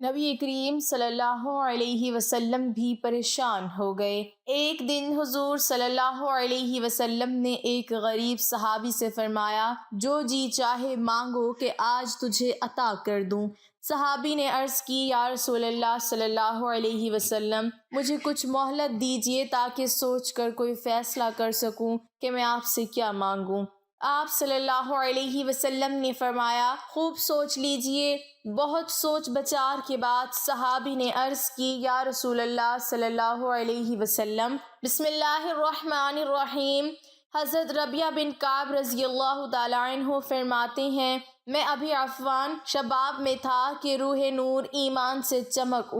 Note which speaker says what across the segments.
Speaker 1: نبی کریم صلی اللہ علیہ وسلم بھی پریشان ہو گئے۔ ایک دن حضور صلی اللہ علیہ وسلم نے ایک غریب صحابی سے فرمایا، جو جی چاہے مانگو کہ آج تجھے عطا کر دوں۔ صحابی نے عرض کی، یا رسول اللہ صلی اللہ علیہ وسلم، مجھے کچھ مہلت دیجیے تاکہ سوچ کر کوئی فیصلہ کر سکوں کہ میں آپ سے کیا مانگوں۔ آپ صلی اللہ علیہ وسلم نے فرمایا، خوب سوچ لیجئے۔ بہت سوچ بچار کے بعد صحابی نے عرض کی، یا رسول اللہ صلی اللہ علیہ وسلم، بسم اللہ الرحمن الرحیم۔ حضرت ربیعہ بن کعب رضی اللہ تعالیٰ عنہ فرماتے ہیں، میں ابھی عفوان شباب میں تھا کہ روح نور ایمان سے چمک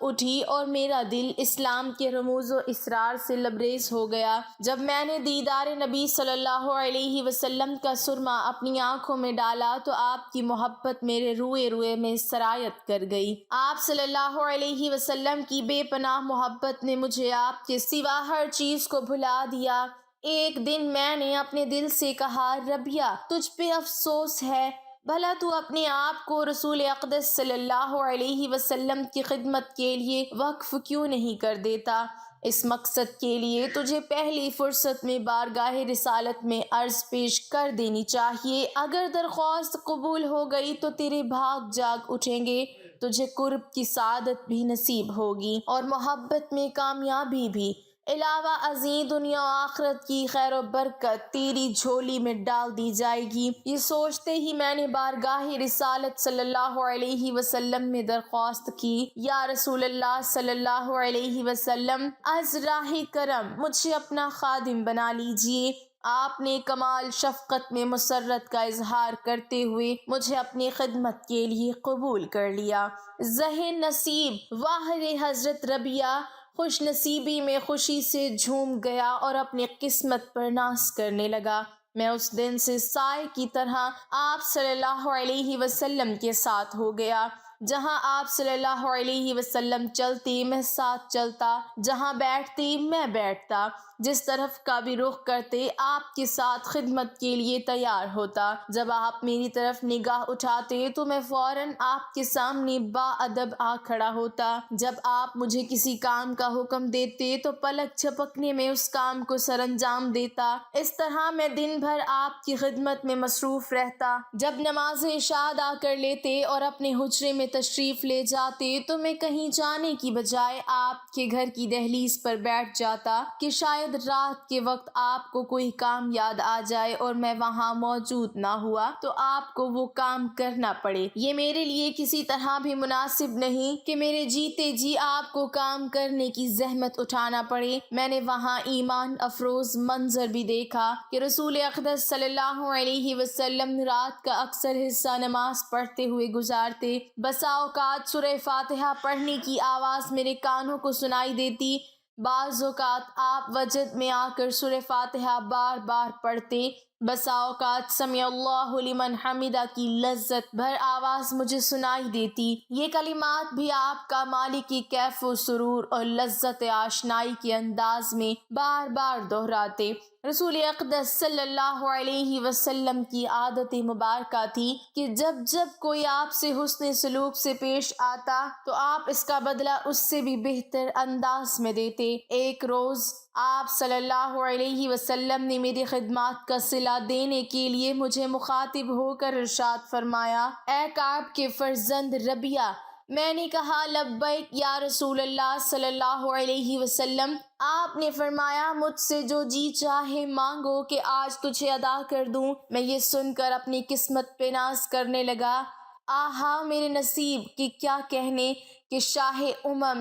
Speaker 1: اٹھی اور میرا دل اسلام کے رموز و اسرار سے لبریز ہو گیا۔ جب میں نے دیدار نبی صلی اللہ علیہ وسلم کا سرما اپنی آنکھوں میں ڈالا تو آپ کی محبت میرے روئے روئے میں سرایت کر گئی۔ آپ صلی اللہ علیہ وسلم کی بے پناہ محبت نے مجھے آپ کے سوا ہر چیز کو بھلا دیا۔ ایک دن میں نے اپنے دل سے کہا، ربیعہ، تجھ پہ افسوس ہے، بھلا تو اپنے آپ کو رسول اقدس صلی اللہ علیہ وسلم کی خدمت کے لیے وقف کیوں نہیں کر دیتا؟ اس مقصد کے لیے تجھے پہلی فرصت میں بارگاہ رسالت میں عرض پیش کر دینی چاہیے۔ اگر درخواست قبول ہو گئی تو تیرے بھاگ جاگ اٹھیں گے، تجھے قرب کی سعادت بھی نصیب ہوگی اور محبت میں کامیابی بھی۔ علاوہ ازیں دنیا و آخرت کی خیر و برکت تیری جھولی میں ڈال دی جائے گی۔ یہ سوچتے ہی میں نے بارگاہ رسالت صلی اللہ علیہ وسلم میں درخواست کی، یا رسول اللہ صلی اللہ علیہ وسلم، از راہ کرم مجھے اپنا خادم بنا لیجئے۔ آپ نے کمال شفقت میں مسرت کا اظہار کرتے ہوئے مجھے اپنی خدمت کے لیے قبول کر لیا۔ ذہن نصیب واحد حضرت ربیعہ خوش نصیبی میں خوشی سے جھوم گیا اور اپنی قسمت پر ناز کرنے لگا۔ میں اس دن سے سائے کی طرح آپ صلی اللہ علیہ وسلم کے ساتھ ہو گیا۔ جہاں آپ صلی اللہ علیہ وسلم چلتی میں ساتھ چلتا، جہاں بیٹھتی میں بیٹھتا، جس طرف کا بھی رخ کرتے آپ کے ساتھ خدمت کے لیے تیار ہوتا۔ جب آپ میری طرف نگاہ اٹھاتے تو میں فوراً آپ کے سامنے با ادب آ کھڑا ہوتا۔ جب آپ مجھے کسی کام کا حکم دیتے تو پلک جھپکنے میں اس کام کو سر انجام دیتا۔ اس طرح میں دن بھر آپ کی خدمت میں مصروف رہتا۔ جب نماز عشاء ادا کر لیتے اور اپنے حجرے میں تشریف لے جاتے تو میں کہیں جانے کی بجائے آپ کے گھر کی دہلیز پر بیٹھ جاتا کہ شاید رات کے وقت آپ کو کوئی کام یاد آ جائے اور میں وہاں موجود نہ ہوا تو آپ کو وہ کام کرنا پڑے۔ یہ میرے لیے کسی طرح بھی مناسب نہیں کہ میرے جیتے جی آپ کو کام کرنے کی زحمت اٹھانا پڑے۔ میں نے وہاں ایمان افروز منظر بھی دیکھا کہ رسول اقدس صلی اللہ علیہ وسلم رات کا اکثر حصہ نماز پڑھتے ہوئے گزارتے۔ بسا اوقات سورہ فاتحہ پڑھنے کی آواز میرے کانوں کو سنائی دیتی، بعض اوقات آپ وجد میں آ کر سورہ فاتحہ بار بار پڑھتے، بسا اوقات سمیع اللہ لمن حمدہ کی لذت بھر آواز مجھے سنائی دیتی۔ یہ کلمات بھی آپ کا مالکی کیف و سرور اور لذت آشنائی کے انداز میں بار بار دہراتے۔ رسول اقدس صلی اللہ علیہ وسلم کی عادت مبارکہ تھی کہ جب جب کوئی آپ سے حسن سلوک سے پیش آتا تو آپ اس کا بدلہ اس سے بھی بہتر انداز میں دیتے۔ ایک روز آپ صلی اللہ علیہ وسلم نے میری خدمات کا صلہ دینے کے لیے مجھے مخاطب ہو کر ارشاد فرمایا، اے کعب کے فرزند ربیعہ۔ میں نے کہا، لبیک یا رسول اللہ صلی اللہ علیہ وسلم۔ آپ نے فرمایا، مجھ سے جو جی چاہے مانگو کہ آج تجھے ادا کر دوں۔ میں یہ سن کر اپنی قسمت پہ ناز کرنے لگا۔ آہا میرے نصیب کے کیا کہنے کہ شاہ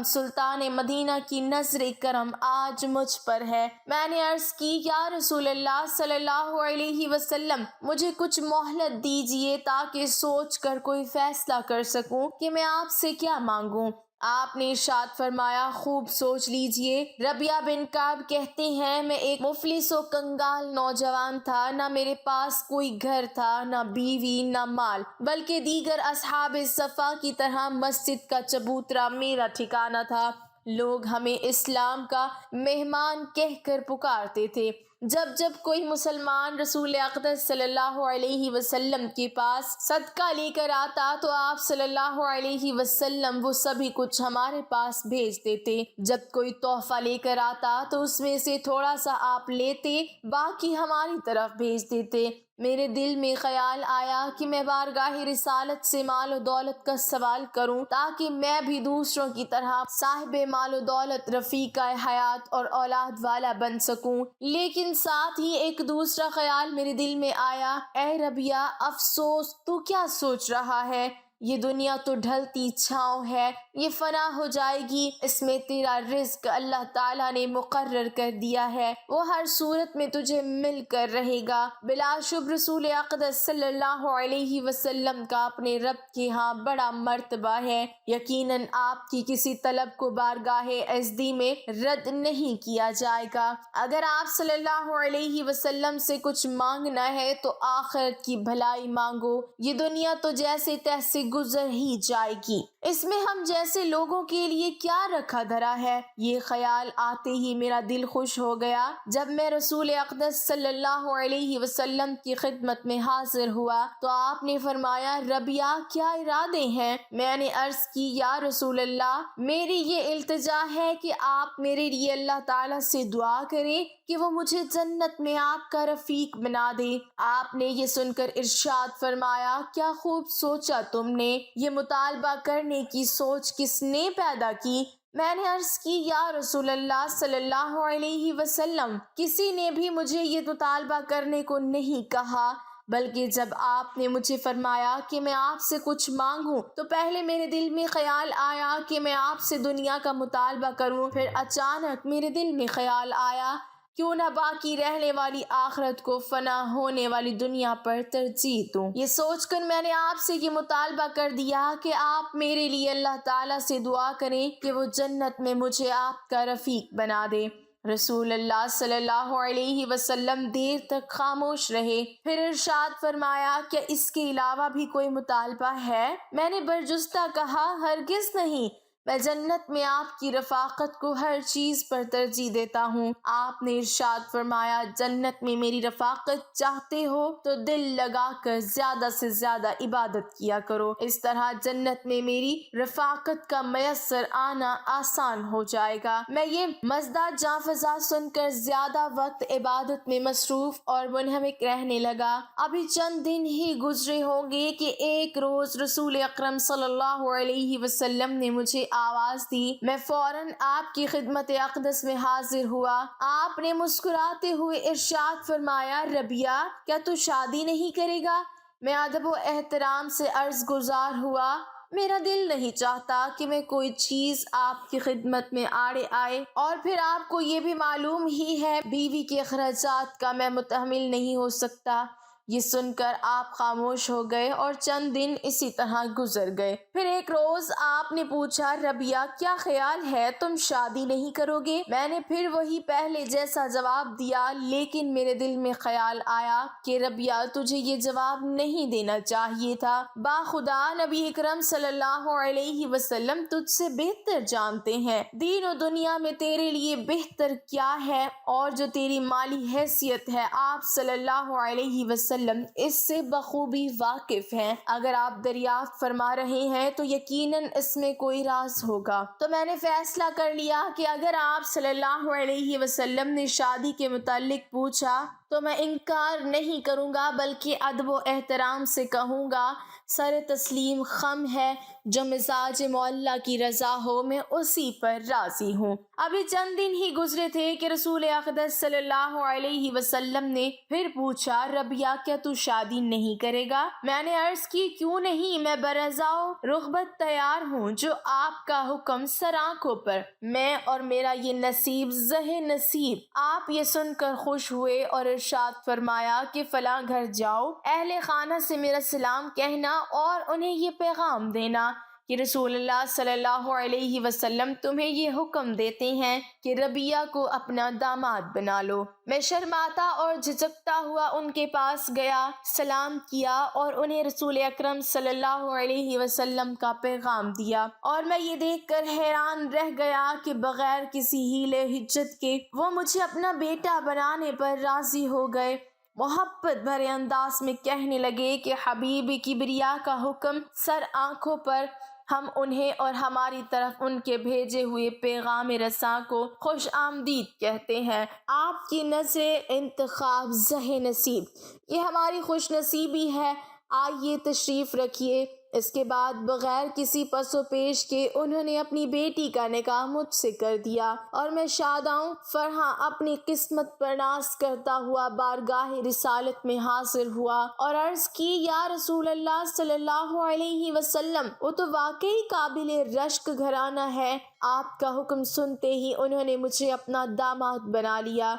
Speaker 1: سلطان مدینہ کی نظر کرم آج مجھ پر ہے۔ میں نے عرض کی، یا رسول اللہ صلی اللہ علیہ وسلم، مجھے کچھ مہلت دیجیے تاکہ سوچ کر کوئی فیصلہ کر سکوں کہ میں آپ سے کیا مانگوں۔ آپ نے ارشاد فرمایا، خوب سوچ لیجئے۔ ربیعہ بن کعب کہتے ہیں، میں ایک مفلس و کنگال نوجوان تھا، نہ میرے پاس کوئی گھر تھا، نہ بیوی، نہ مال، بلکہ دیگر اصحاب صفا کی طرح مسجد کا چبوترا میرا ٹھکانہ تھا۔ لوگ ہمیں اسلام کا مہمان کہہ کر پکارتے تھے۔ جب جب کوئی مسلمان رسول اقدس صلی اللہ علیہ وسلم کے پاس صدقہ لے کر آتا تو آپ صلی اللہ علیہ وسلم وہ سبھی کچھ ہمارے پاس بھیج دیتے۔ جب کوئی تحفہ لے کر آتا تو اس میں سے تھوڑا سا آپ لیتے، باقی ہماری طرف بھیج دیتے۔ میرے دل میں خیال آیا کہ میں بارگاہ رسالت سے مال و دولت کا سوال کروں تاکہ میں بھی دوسروں کی طرح صاحب مال و دولت، رفیقہ حیات اور اولاد والا بن سکوں۔ لیکن ساتھ ہی ایک دوسرا خیال میرے دل میں آیا، اے ربیہ، افسوس، تو کیا سوچ رہا ہے؟ یہ دنیا تو ڈھلتی چھاؤں ہے، یہ فنا ہو جائے گی، اس میں تیرا رزق اللہ تعالیٰ نے مقرر کر دیا ہے، وہ ہر صورت میں تجھے مل کر رہے گا۔ بلا شبہ رسول اقدس صلی اللہ علیہ وسلم کا اپنے رب کے ہاں بڑا مرتبہ ہے، یقیناً آپ کی کسی طلب کو بارگاہ عزدی میں رد نہیں کیا جائے گا۔ اگر آپ صلی اللہ علیہ وسلم سے کچھ مانگنا ہے تو آخرت کی بھلائی مانگو، یہ دنیا تو جیسے تیسے گزر ہی جائے گی، اس میں ہم جیسے لوگوں کے لیے کیا رکھا دھرا ہے؟ یہ خیال آتے ہی میرا دل خوش ہو گیا۔ جب میں رسول اقدس صلی اللہ علیہ وسلم کی خدمت میں حاضر ہوا تو آپ نے فرمایا، ربیہ، کیا ارادے ہیں؟ میں نے عرض کی، یا رسول اللہ، میری یہ التجا ہے کہ آپ میرے لیے اللہ تعالیٰ سے دعا کریں کہ وہ مجھے جنت میں آپ کا رفیق بنا دے۔ آپ نے یہ سن کر ارشاد فرمایا، کیا خوب سوچا تم نے، یہ مطالبہ کرنے کی سوچ کس نے پیدا کی؟ میں نے عرض کی، یا رسول اللہ صلی اللہ علیہ وسلم، کسی نے بھی مجھے یہ مطالبہ کرنے کو نہیں کہا، بلکہ جب آپ نے مجھے فرمایا کہ میں آپ سے کچھ مانگوں تو پہلے میرے دل میں خیال آیا کہ میں آپ سے دنیا کا مطالبہ کروں، پھر اچانک میرے دل میں خیال آیا کیوں نہ باقی رہنے والی آخرت کو فنا ہونے والی دنیا پر ترجیح دوں۔ یہ سوچ کر میں نے آپ سے یہ مطالبہ کر دیا کہ آپ میرے لیے اللہ تعالیٰ سے دعا کریں کہ وہ جنت میں مجھے آپ کا رفیق بنا دے۔ رسول اللہ صلی اللہ علیہ وسلم دیر تک خاموش رہے، پھر ارشاد فرمایا، کیا اس کے علاوہ بھی کوئی مطالبہ ہے؟ میں نے برجستہ کہا، ہرگز نہیں، میں جنت میں آپ کی رفاقت کو ہر چیز پر ترجیح دیتا ہوں۔ آپ نے ارشاد فرمایا، جنت میں میری رفاقت چاہتے ہو تو دل لگا کر زیادہ سے زیادہ عبادت کیا کرو، اس طرح جنت میں میری رفاقت کا میسر آنا آسان ہو جائے گا۔ میں یہ مزداد جاں فضا سن کر زیادہ وقت عبادت میں مصروف اور منہمک رہنے لگا۔ ابھی چند دن ہی گزرے ہوں گے کہ ایک روز رسول اکرم صلی اللہ علیہ وسلم نے مجھے آواز دی، میں فوراً آپ کی خدمت اقدس میں حاضر ہوا۔ آپ نے مسکراتے ہوئے ارشاد فرمایا، ربیہ، کیا تو شادی نہیں کرے گا؟ میں ادب و احترام سے عرض گزار ہوا، میرا دل نہیں چاہتا کہ میں کوئی چیز آپ کی خدمت میں آڑے آئے، اور پھر آپ کو یہ بھی معلوم ہی ہے بیوی کے اخراجات کا میں متحمل نہیں ہو سکتا۔ یہ سن کر آپ خاموش ہو گئے اور چند دن اسی طرح گزر گئے۔ پھر ایک روز آپ نے پوچھا، ربیہ، کیا خیال ہے تم شادی نہیں کرو گے؟ میں نے پھر وہی پہلے جیسا جواب دیا، لیکن میرے دل میں خیال آیا کہ ربیہ، تجھے یہ جواب نہیں دینا چاہیے تھا، باخدا نبی اکرم صلی اللہ علیہ وسلم تجھ سے بہتر جانتے ہیں، دین و دنیا میں تیرے لیے بہتر کیا ہے، اور جو تیری مالی حیثیت ہے آپ صلی اللہ علیہ وسلم اس سے بخوبی واقف ہیں۔ اگر آپ دریافت فرما رہے ہیں تو یقیناً اس میں کوئی راز ہوگا۔ تو میں نے فیصلہ کر لیا کہ اگر آپ صلی اللہ علیہ وسلم نے شادی کے متعلق پوچھا تو میں انکار نہیں کروں گا، بلکہ ادب و احترام سے کہوں گا، سر تسلیم خم ہے، جو مزاج معلیٰ کی رضا ہو میں اسی پر راضی ہوں۔ ابھی چند دن ہی گزرے تھے کہ رسول اقدس صلی اللہ علیہ وسلم نے پھر پوچھا، ربیہ، کیا تو شادی نہیں کرے گا؟ میں نے عرض کی، کیوں نہیں، میں برضا و رغبت تیار ہوں، جو آپ کا حکم سر آنکھوں پر، میں اور میرا یہ نصیب زہ نصیب۔ آپ یہ سن کر خوش ہوئے اور ارشاد فرمایا کہ فلاں گھر جاؤ، اہل خانہ سے میرا سلام کہنا اور انہیں یہ پیغام دینا کہ رسول اللہ صلی اللہ علیہ وسلم تمہیں یہ حکم دیتے ہیں کہ ربیہ کو اپنا داماد بنا لو۔ میں شرماتا اور جھجکتا ہوا ان کے پاس گیا، سلام کیا اور انہیں رسول اکرم صلی اللہ علیہ وسلم کا پیغام دیا، اور میں یہ دیکھ کر حیران رہ گیا کہ بغیر کسی حیلے حجت کے وہ مجھے اپنا بیٹا بنانے پر راضی ہو گئے۔ محبت بھرے انداز میں کہنے لگے کہ حبیب کبریا کا حکم سر آنکھوں پر، ہم انہیں اور ہماری طرف ان کے بھیجے ہوئے پیغام رساں کو خوش آمدید کہتے ہیں۔ آپ کی نظر انتخاب زہ نصیب، یہ ہماری خوش نصیبی ہے، آئیے تشریف رکھیے۔ اس کے بعد بغیر کسی پس و پیش کے انہوں نے اپنی بیٹی کا نکاح مجھ سے کر دیا، اور میں شاداں فرحاں اپنی قسمت پر ناز کرتا ہوا بارگاہ رسالت میں حاضر ہوا اور عرض کی، یا رسول اللہ صلی اللہ علیہ وسلم، وہ تو واقعی قابل رشک گھرانہ ہے۔ آپ کا حکم سنتے ہی انہوں نے مجھے اپنا داماد بنا لیا۔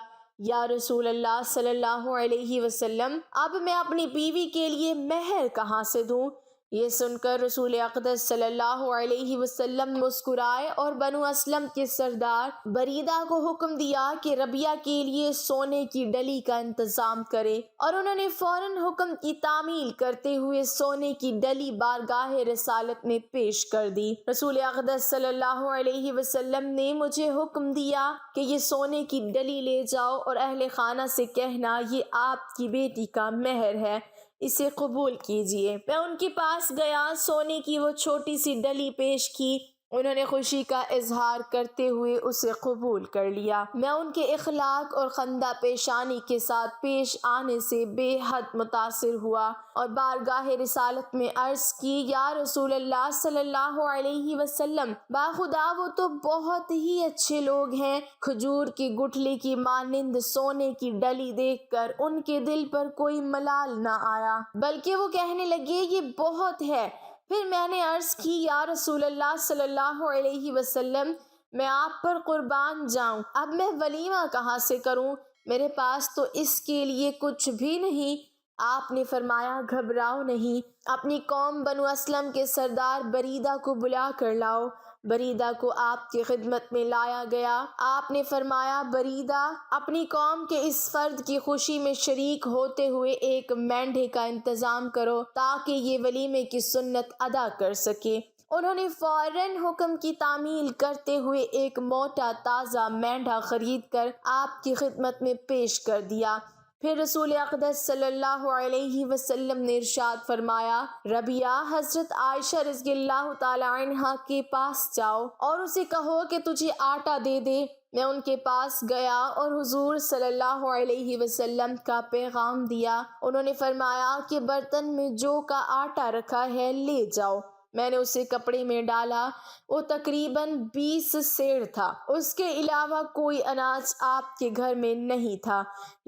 Speaker 1: یا رسول اللہ صلی اللہ علیہ وسلم، اب میں اپنی بیوی کے لیے مہر کہاں سے دوں؟ یہ سن کر رسول اقدس صلی اللہ علیہ وسلم مسکرائے اور بنو اسلم کے سردار بریدہ کو حکم دیا کہ ربیہ کے لیے سونے کی ڈلی کا انتظام کرے، اور انہوں نے فوراً حکم کی تعمیل کرتے ہوئے سونے کی ڈلی بارگاہ رسالت میں پیش کر دی۔ رسول اقدس صلی اللہ علیہ وسلم نے مجھے حکم دیا کہ یہ سونے کی ڈلی لے جاؤ اور اہل خانہ سے کہنا یہ آپ کی بیٹی کا مہر ہے، اسے قبول کیجیے۔ میں ان کے پاس گیا، سونے کی وہ چھوٹی سی ڈلی پیش کی، انہوں نے خوشی کا اظہار کرتے ہوئے اسے قبول کر لیا۔ میں ان کے اخلاق اور خندہ پیشانی کے ساتھ پیش آنے سے بے حد متاثر ہوا اور بارگاہ رسالت میں عرض کی، یا رسول اللہ صلی اللہ علیہ وسلم، باخدا وہ تو بہت ہی اچھے لوگ ہیں۔ کھجور کی گٹھلی کی مانند سونے کی ڈلی دیکھ کر ان کے دل پر کوئی ملال نہ آیا، بلکہ وہ کہنے لگے یہ بہت ہے۔ پھر میں نے عرض کی، یا رسول اللہ صلی اللہ علیہ وسلم، میں آپ پر قربان جاؤں، اب میں ولیمہ کہاں سے کروں؟ میرے پاس تو اس کے لیے کچھ بھی نہیں۔ آپ نے فرمایا، گھبراؤ نہیں، اپنی قوم بنو اسلم کے سردار بریدہ کو بلا کر لاؤ۔ بریدہ کو آپ کی خدمت میں لایا گیا۔ آپ نے فرمایا، بریدہ، اپنی قوم کے اس فرد کی خوشی میں شریک ہوتے ہوئے ایک مینڈھے کا انتظام کرو تاکہ یہ ولیمے کی سنت ادا کر سکے۔ انہوں نے فوراً حکم کی تعمیل کرتے ہوئے ایک موٹا تازہ مینڈھا خرید کر آپ کی خدمت میں پیش کر دیا۔ پھر رسول اقدس صلی اللہ علیہ وسلم نے ارشاد فرمایا، ربیہ، حضرت عائشہ رضی اللہ تعالی عنہا کے پاس جاؤ اور اسے کہو کہ تجھے آٹا دے دے۔ میں ان کے پاس گیا اور حضور صلی اللہ علیہ وسلم کا پیغام دیا۔ انہوں نے فرمایا کہ برتن میں جو کا آٹا رکھا ہے لے جاؤ۔ میں نے اسے کپڑے میں ڈالا، وہ تقریباً 20 سیر تھا، اس کے علاوہ کوئی اناج آپ کے گھر میں نہیں تھا،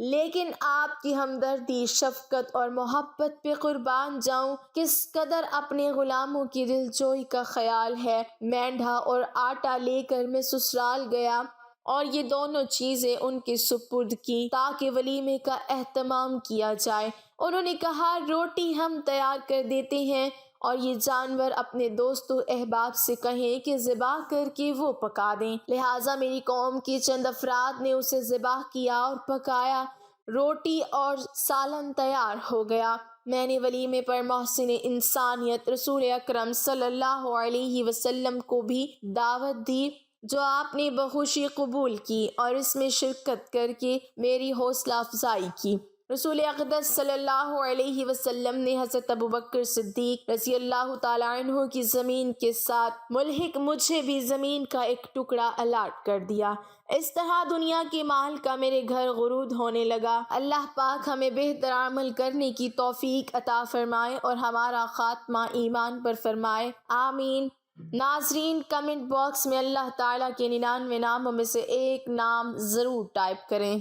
Speaker 1: لیکن آپ کی ہمدردی، شفقت اور محبت پہ قربان جاؤں کس قدر اپنے غلاموں کی دلجوئی کا خیال ہے۔ مینڈھا اور آٹا لے کر میں سسرال گیا اور یہ دونوں چیزیں ان کے سپرد کی تاکہ ولیمے کا اہتمام کیا جائے۔ انہوں نے کہا، روٹی ہم تیار کر دیتے ہیں اور یہ جانور اپنے دوست و احباب سے کہیں کہ ذبح کر کے وہ پکا دیں۔ لہٰذا میری قوم کے چند افراد نے اسے ذبح کیا اور پکایا، روٹی اور سالن تیار ہو گیا۔ میں نے ولیمے پر محسن انسانیت رسول اکرم صلی اللہ علیہ وسلم کو بھی دعوت دی، جو آپ نے بخوشی قبول کی اور اس میں شرکت کر کے میری حوصلہ افزائی کی۔ رسول اقدس صلی اللہ علیہ وسلم نے حضرت ابوبکر صدیق رضی اللہ تعالیٰ عنہ کی زمین کے ساتھ ملحق مجھے بھی زمین کا ایک ٹکڑا الاٹ کر دیا۔ اس طرح دنیا کے مال کا میرے گھر غرود ہونے لگا۔ اللہ پاک ہمیں بہتر عمل کرنے کی توفیق عطا فرمائے اور ہمارا خاتمہ ایمان پر فرمائے، آمین۔ ناظرین، کمنٹ باکس میں اللہ تعالیٰ کے 99 ناموں میں سے ایک نام ضرور ٹائپ کریں۔